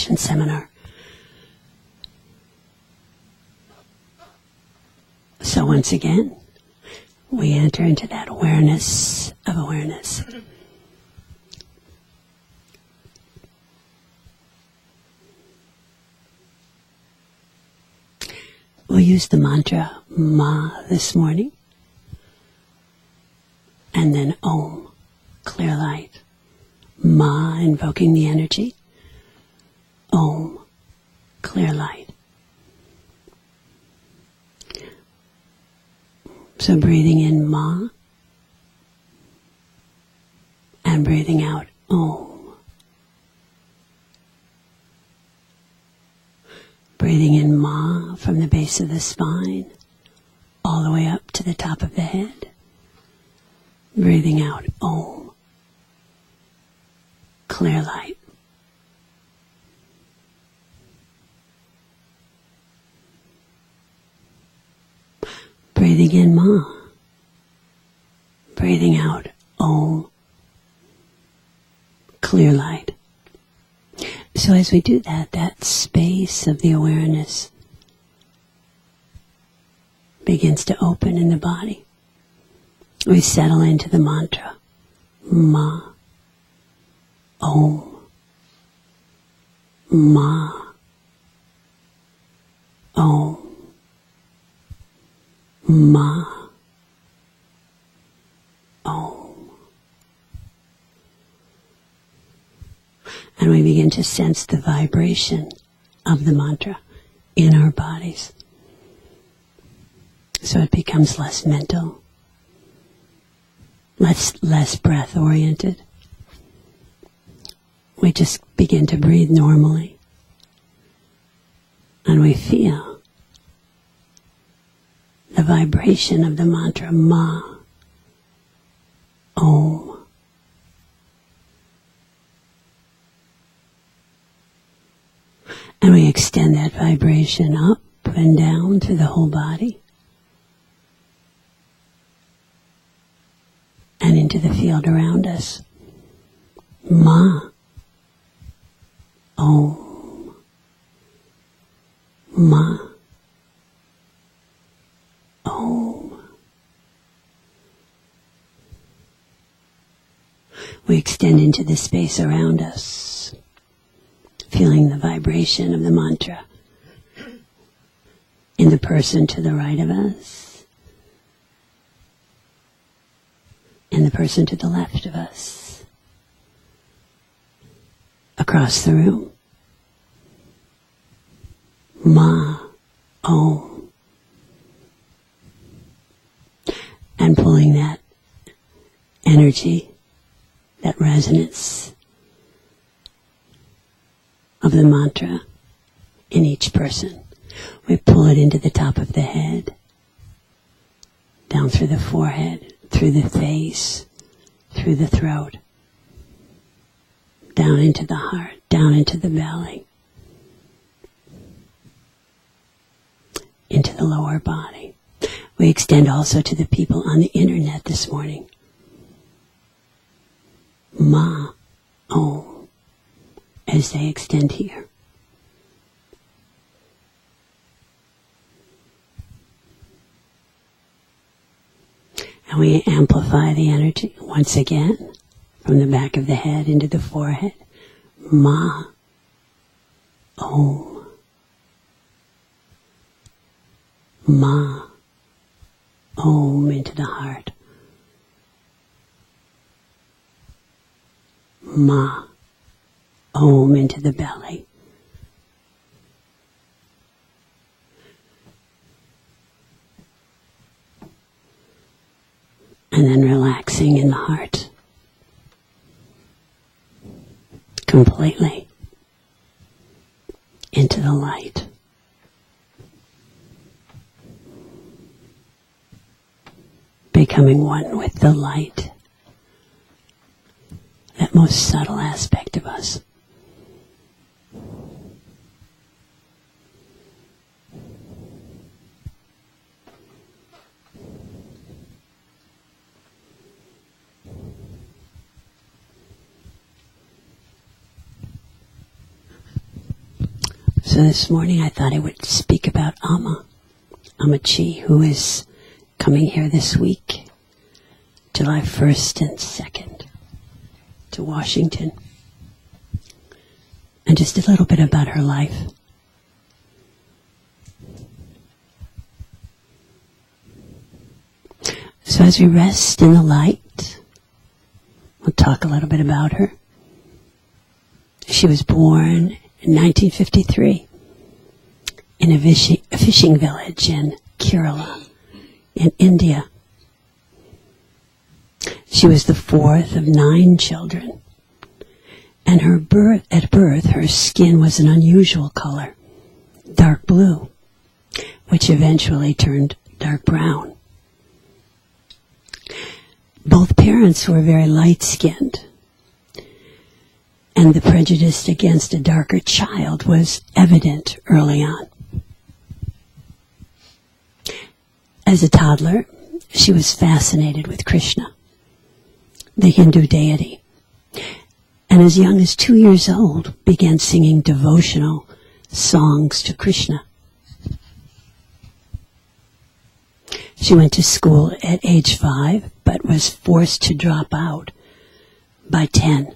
vibration seminar. So once again, we enter into that awareness of awareness. We'll use the mantra Ma this morning, and then Om, clear light. Ma, invoking the energy. Om, clear light. So breathing in Ma, and breathing out Om. Breathing in Ma from the base of the spine, all the way up to the top of the head. Breathing out Om, clear light. Breathing in Ma, breathing out Om, clear light. So as we do that, that space of the awareness begins to open in the body. We settle into the mantra, Ma, Om, Ma, Om, Ma, Om. And we begin to sense the vibration of the mantra in our bodies. So it becomes less mental, less breath oriented. We just begin to breathe normally. And we feel the vibration of the mantra Ma, Om. And we extend that vibration up and down through the whole body and into the field around us. Ma, Om, Ma, Om. We extend into the space around us, feeling the vibration of the mantra in the person to the right of us, and the person to the left of us, across the room. Ma, Om. And pulling that energy, that resonance of the mantra in each person. We pull it into the top of the head, down through the forehead, through the face, through the throat, down into the heart, down into the belly, into the lower body. We extend also to the people on the internet this morning. Ma, Om, as they extend here. And we amplify the energy once again from the back of the head into the forehead. Ma, Om, Ma, Om into the heart. Ma, Om into the belly. And then relaxing in the heart completely into the light. Becoming one with the light, that most subtle aspect of us. So this morning I thought I would speak about Amachi, who is coming here this week, July 1st and 2nd, to Washington. And just a little bit about her life. So as we rest in the light, we'll talk a little bit about her. She was born in 1953 in a fishing village in Kerala in India. She was the fourth of 9 children. And at birth, her skin was an unusual color, dark blue, which eventually turned dark brown. Both parents were very light-skinned, and the prejudice against a darker child was evident early on. As a toddler, she was fascinated with Krishna, the Hindu deity, and as young as 2 years old, began singing devotional songs to Krishna. She went to school at age 5, but was forced to drop out by 10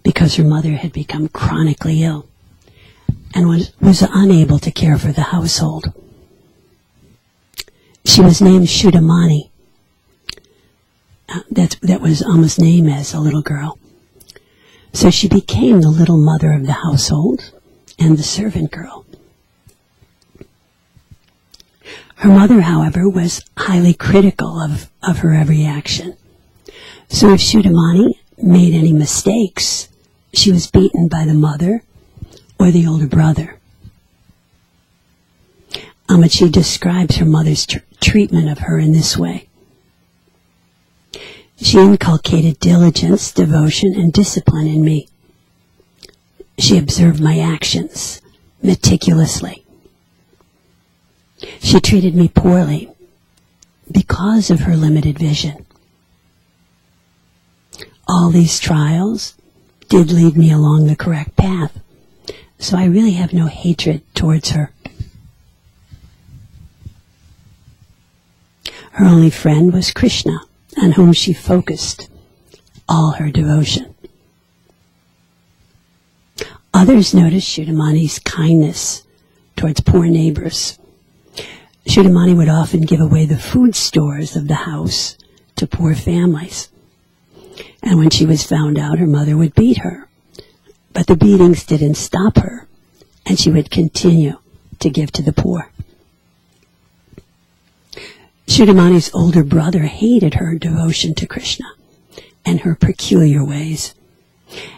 because her mother had become chronically ill and was unable to care for the household. She was named Shudamani. That was Amma's name as a little girl. So she became the little mother of the household and the servant girl. Her mother, however, was highly critical of her every action. So if Shudamani made any mistakes, she was beaten by the mother or the older brother. Amachi describes her mother's treatment of her in this way. She inculcated diligence, devotion, and discipline in me. She observed my actions meticulously. She treated me poorly because of her limited vision. All these trials did lead me along the correct path, so I really have no hatred towards her. Her only friend was Krishna, on whom she focused all her devotion. Others noticed Shudamani's kindness towards poor neighbors. Shudamani would often give away the food stores of the house to poor families. And when she was found out, her mother would beat her. But the beatings didn't stop her, and she would continue to give to the poor. Shudamani's older brother hated her devotion to Krishna and her peculiar ways,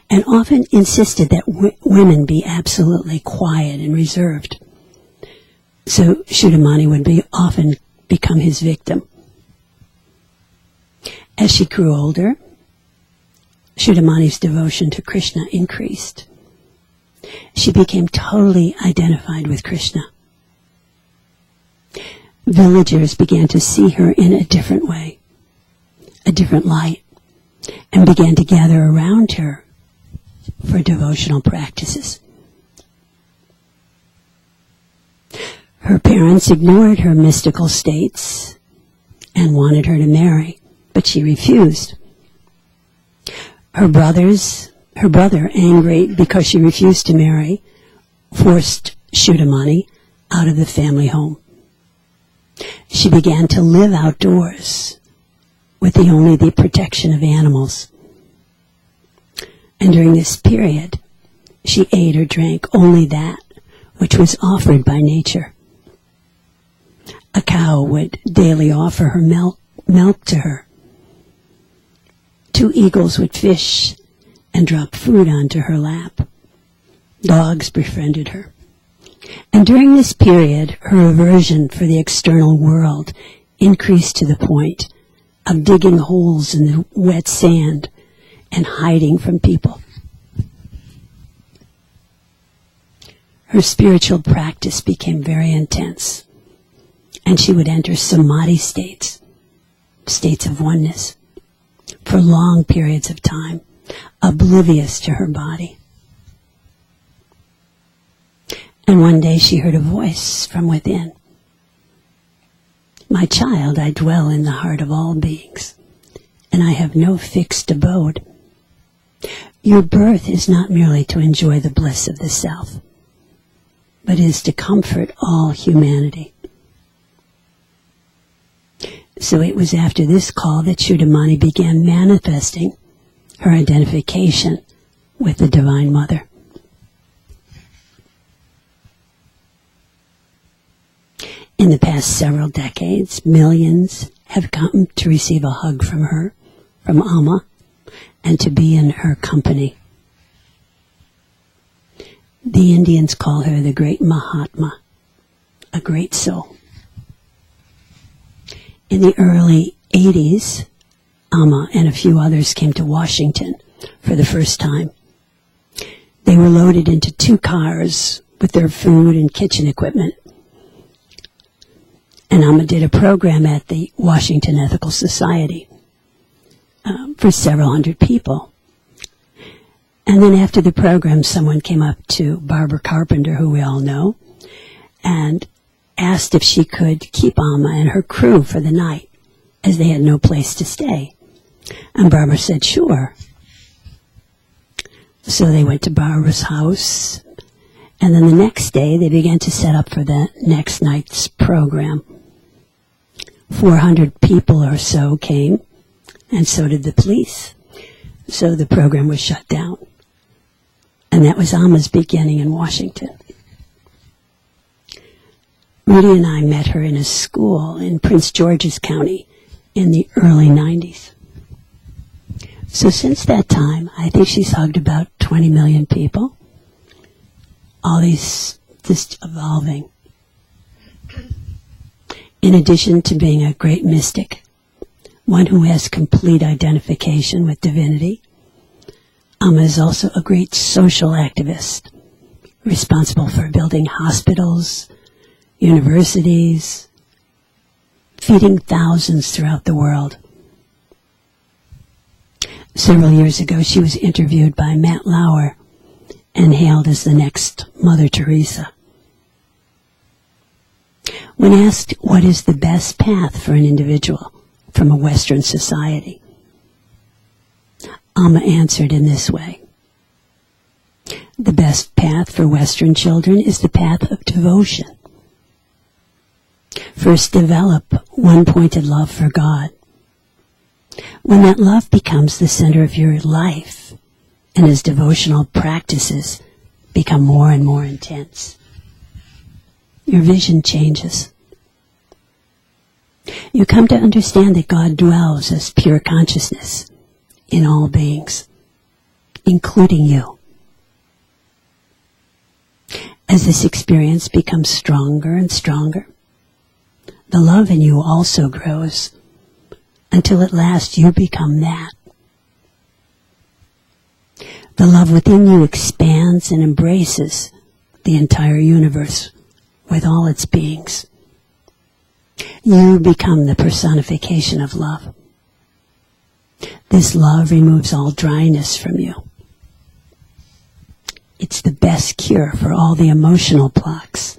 and often insisted that women be absolutely quiet and reserved. So Shudamani would often become his victim. As she grew older, Shudamani's devotion to Krishna increased. She became totally identified with Krishna. Villagers began to see her in a different way, a different light, and began to gather around her for devotional practices. Her parents ignored her mystical states and wanted her to marry, but she refused. Her brother, angry because she refused to marry, forced Shudamani out of the family home. She began to live outdoors with only the protection of animals. And during this period, she ate or drank only that which was offered by nature. A cow would daily offer her milk to her. 2 eagles would fish and drop food onto her lap. Dogs befriended her. And during this period, her aversion for the external world increased to the point of digging holes in the wet sand and hiding from people. Her spiritual practice became very intense, and she would enter samadhi states of oneness, for long periods of time, oblivious to her body. And one day she heard a voice from within. My child, I dwell in the heart of all beings, and I have no fixed abode. Your birth is not merely to enjoy the bliss of the self, but is to comfort all humanity. So it was after this call that Chudamani began manifesting her identification with the Divine Mother. In the past several decades, millions have come to receive a hug from her, from Amma, and to be in her company. The Indians call her the great Mahatma, a great soul. In the early 80s, Amma and a few others came to Washington for the first time. They were loaded into 2 cars with their food and kitchen equipment. And Amma did a program at the Washington Ethical Society for several hundred people. And then after the program, someone came up to Barbara Carpenter, who we all know, and asked if she could keep Amma and her crew for the night, as they had no place to stay. And Barbara said, sure. So they went to Barbara's house, and then the next day they began to set up for the next night's program. 400 people or so came, and so did the police. So the program was shut down. And that was Amma's beginning in Washington. Rudy and I met her in a school in Prince George's County in the early 90s. So since that time, I think she's hugged about 20 million people. All these just evolving. In addition to being a great mystic, one who has complete identification with divinity, Amma is also a great social activist, responsible for building hospitals, universities, feeding thousands throughout the world. Several years ago, she was interviewed by Matt Lauer and hailed as the next Mother Teresa. When asked what is the best path for an individual from a Western society, Amma answered in this way. The best path for Western children is the path of devotion. First, develop one-pointed love for God. When that love becomes the center of your life, and as devotional practices become more and more intense, your vision changes. You come to understand that God dwells as pure consciousness in all beings, including you. As this experience becomes stronger and stronger, the love in you also grows until at last you become that. The love within you expands and embraces the entire universe with all its beings. You become the personification of love. This love removes all dryness from you. It's the best cure for all the emotional blocks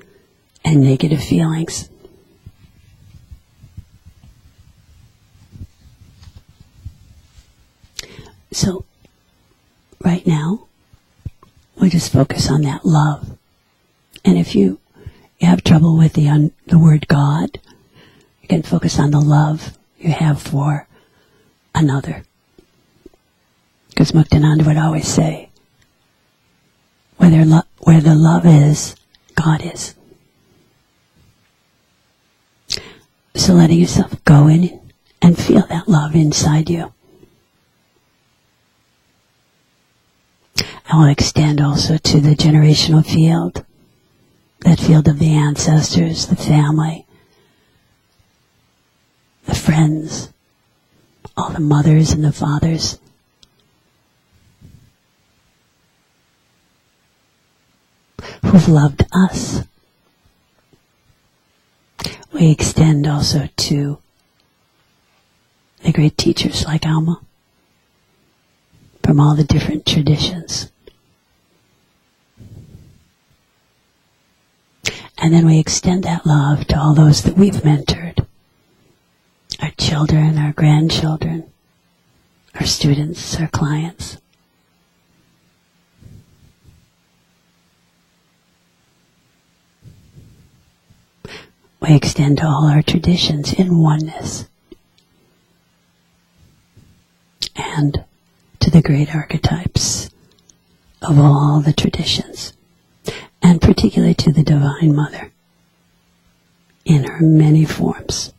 and negative feelings. So, right now, we just focus on that love. And if you have trouble with the word God, you can focus on the love you have for another. Because Muktananda would always say, where the love is, God is. So letting yourself go in and feel that love inside you. I will extend also to the generational field, that field of the ancestors, the family, the friends, all the mothers and the fathers. Who've loved us. We extend also to the great teachers like Amma from all the different traditions. And then we extend that love to all those that we've mentored. Our children, our grandchildren, our students, our clients. We extend to all our traditions in oneness. And to the great archetypes of all the traditions. And particularly to the Divine Mother in her many forms.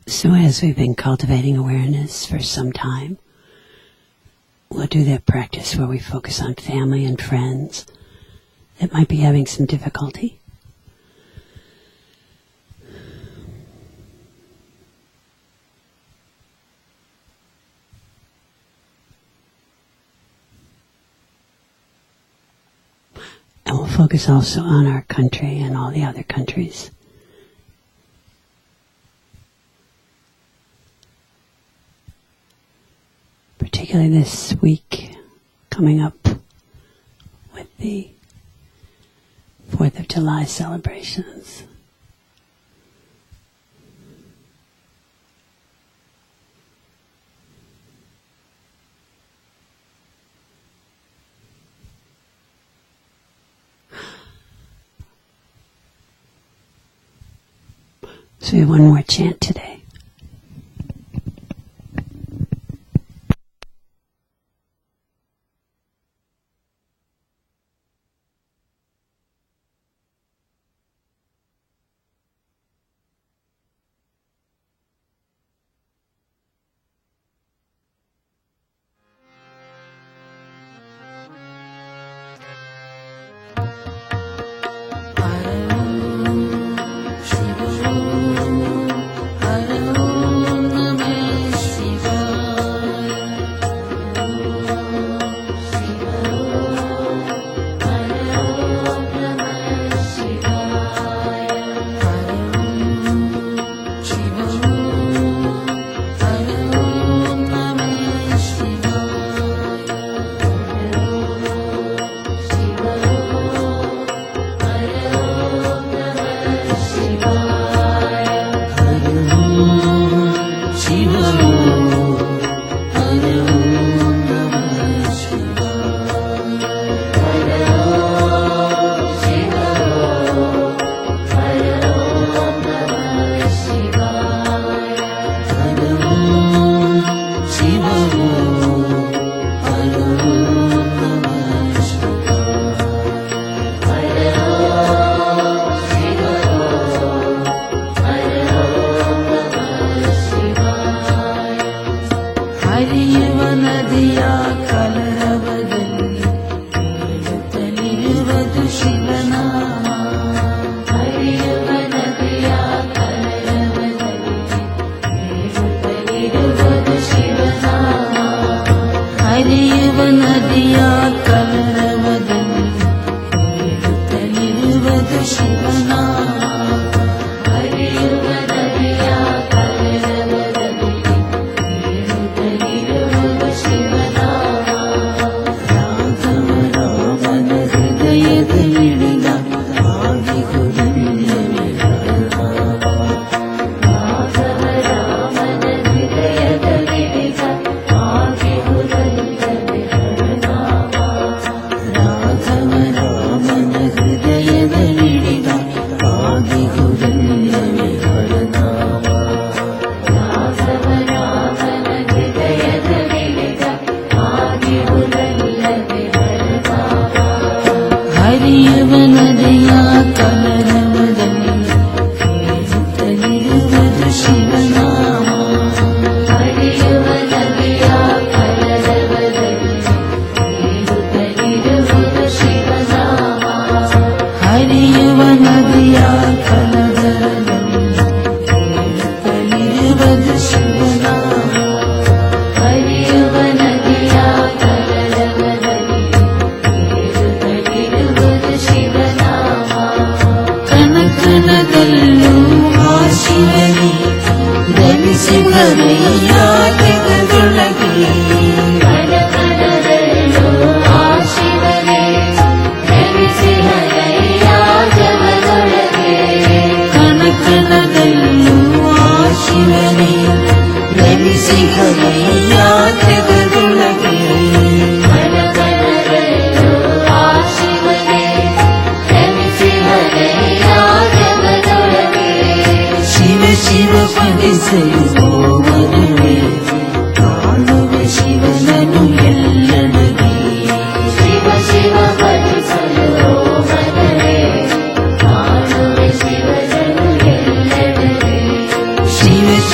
So as we've been cultivating awareness for some time, we'll do that practice where we focus on family and friends that might be having some difficulty. And we'll focus also on our country and all the other countries. Particularly this week coming up with the 4th of July celebrations. So we have one more chant today.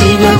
Shiva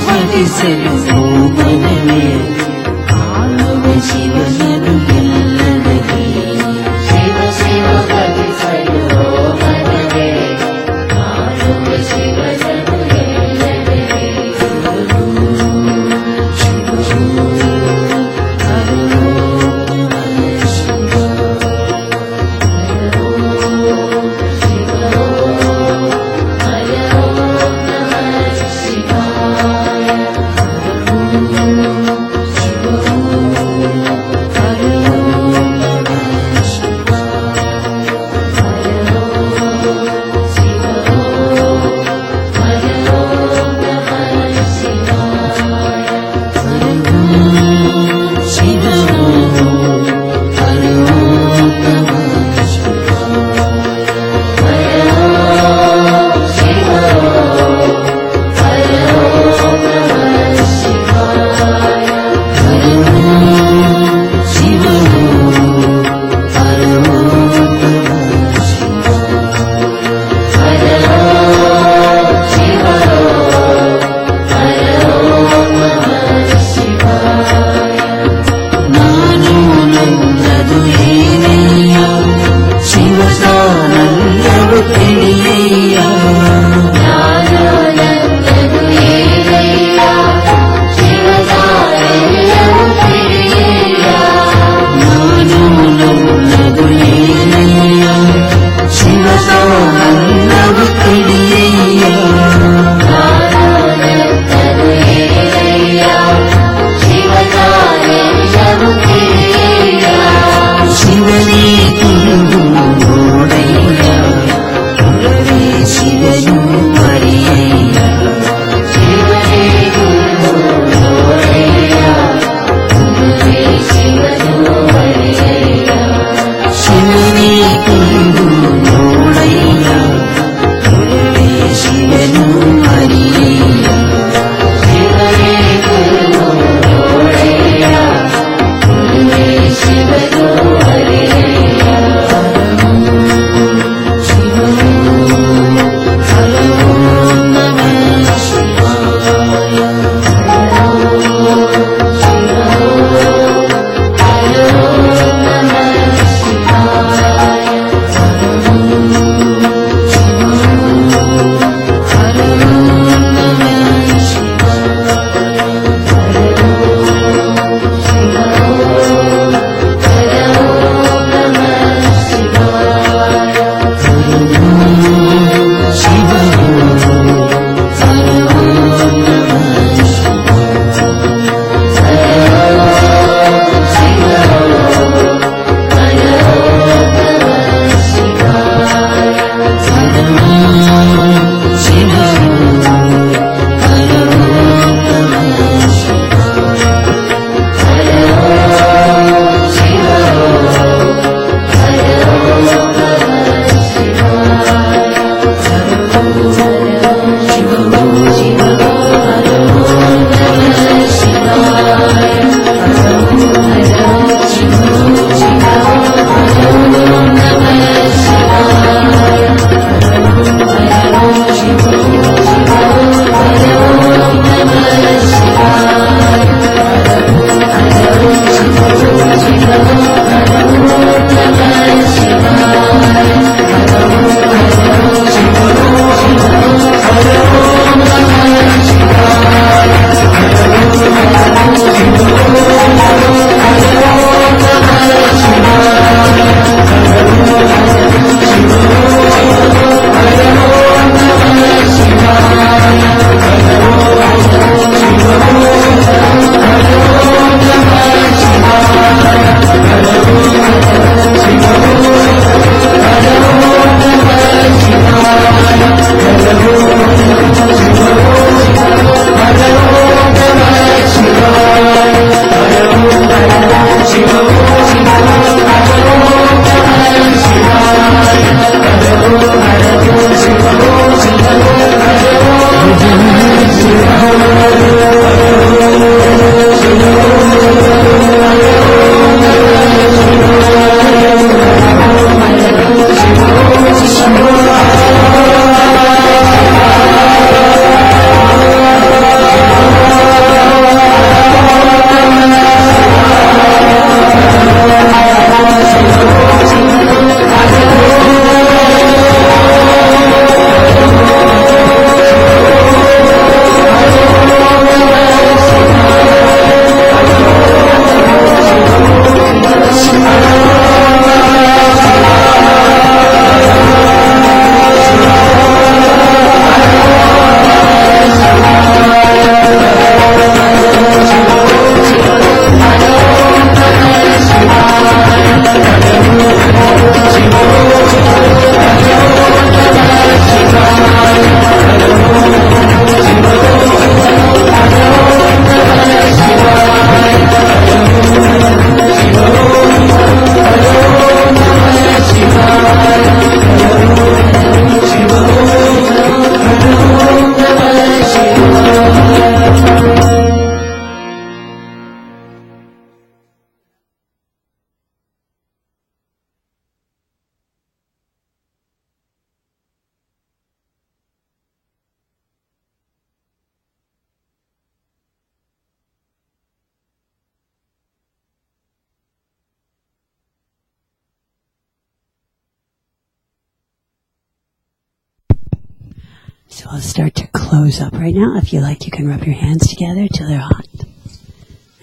So I'll start to close up right now. If you like, you can rub your hands together till they're hot.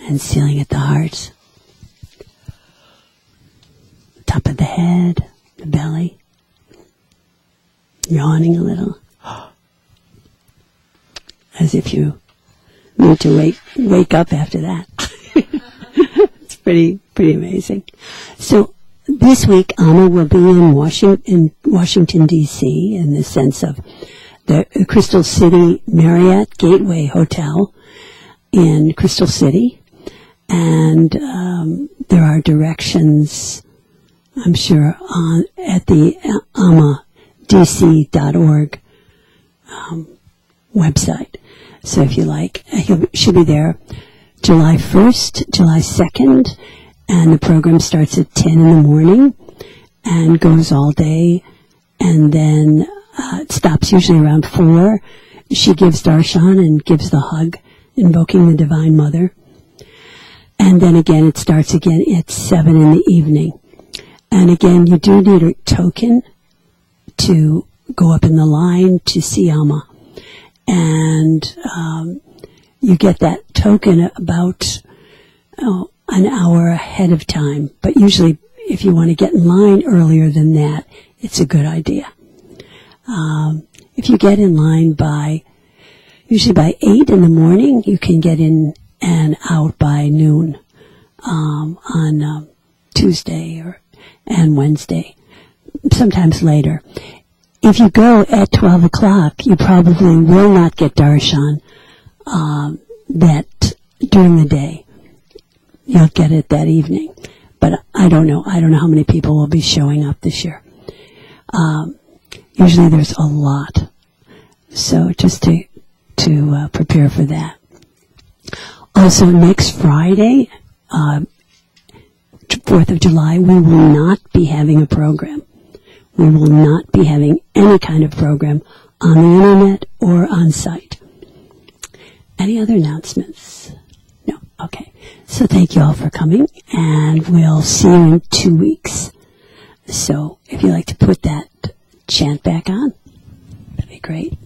And sealing at the heart. Top of the head, the belly. Yawning a little. As if you need to wake up after that. It's pretty amazing. So this week, Amma will be in Washington, D.C., in the sense of the Crystal City Marriott Gateway Hotel in Crystal City. And there are directions, I'm sure, at the ammadc.org website. So if you like, she'll be there July 1st, July 2nd, and the program starts at 10 in the morning and goes all day, and then it stops usually around 4. She gives darshan and gives the hug, invoking the Divine Mother. And then again, it starts again at 7 in the evening. And again, you do need a token to go up in the line to see Amma. And you get that token about an hour ahead of time. But usually, if you want to get in line earlier than that, it's a good idea. If you get in line usually by 8 in the morning, you can get in and out by noon on Tuesday and Wednesday, sometimes later. If you go at 12 o'clock, you probably will not get darshan during the day. You'll get it that evening. But I don't know. I don't know how many people will be showing up this year. Usually there's a lot. So just to prepare for that. Also, next Friday, 4th of July, we will not be having a program. We will not be having any kind of program on the internet or on site. Any other announcements? No? Okay. So thank you all for coming, and we'll see you in 2 weeks. So if you'd like to put that chant back on, that'd be great.